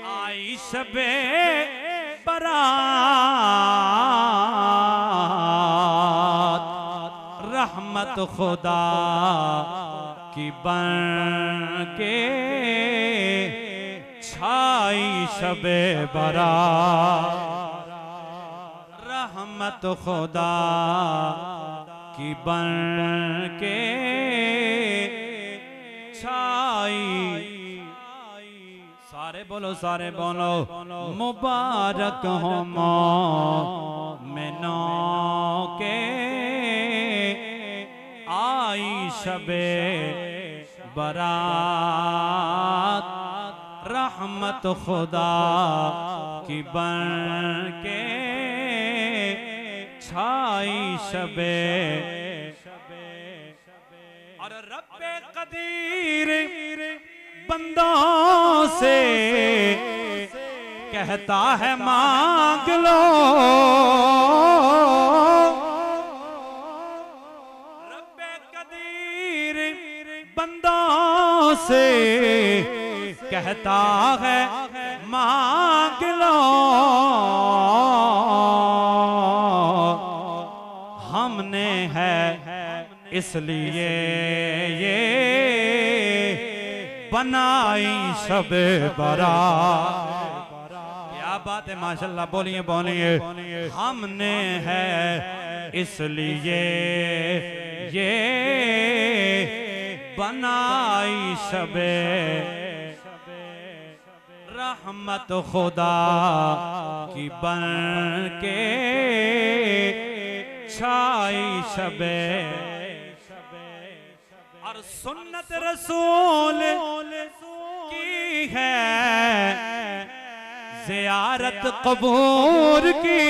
आई शबे बरात, रहमत खुदा की बन के छाई शबे बरात, रहमत खुदा की बन के छाई। सारे बोलो मुबारक हो मोमिनों के आई शबे बरात, रहमत खुदा की बन के छाई शबे। और रब्बे कदीर बंदों से कहता है मांग लो, रब्बे कदीर बंदों से कहता है मांग लो। हमने है इसलिए ये बनाई शबे बरात। क्या बात है, माशाल्लाह, बोलिए बोलिए। हमने है इसलिए ये बनाई शबे, रहमत खुदा की बन के छाई शबे। और सुन्नत रसूल की है ज़ियारत कबूर की,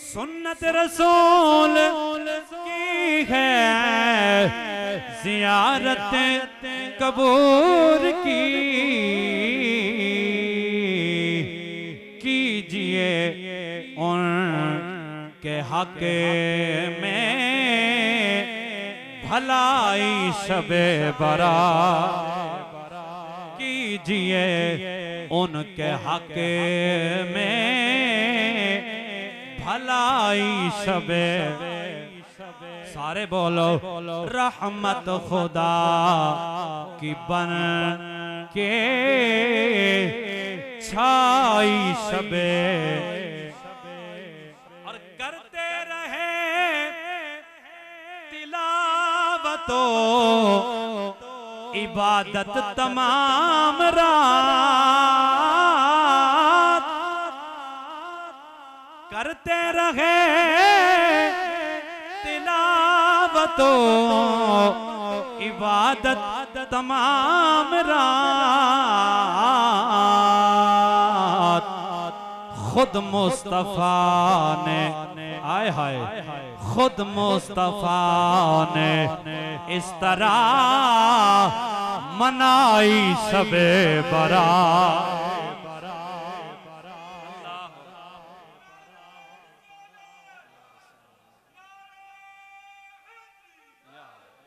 सुन्नत रसूल की है ज़ियारत कबूर की। कीजिए उन के हक में भलाई शबे बरात, कीजिए उनके हक में भलाई शबे। सारे बोलो रहमत खुदा की बन के छाई शबे। तो इबादत तमाम रात करते रहे, तिलावतो इबादत तमाम रात। खुद मुस्तफा ने आए हाय, खुद मुस्तफा ने इस तरह मनाई शबे बरात।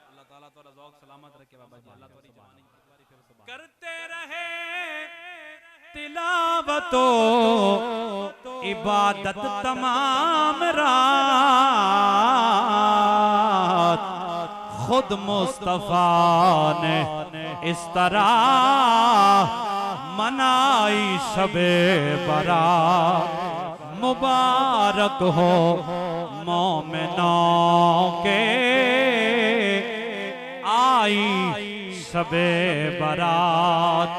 अल्लाह ताला तो रज़ाक सलामत रखे बाबा जी। अल्लाह तोरी जवानी करते रहे तिलावतो इबादत तमाम रात। खुद मुस्तफा ने इस तरह मनाई शबे बरात। मुबारक हो मोमिनों के आई शबे बरात,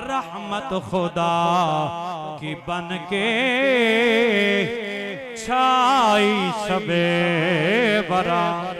रहमत खुदा की बन के छाई शबे बरात।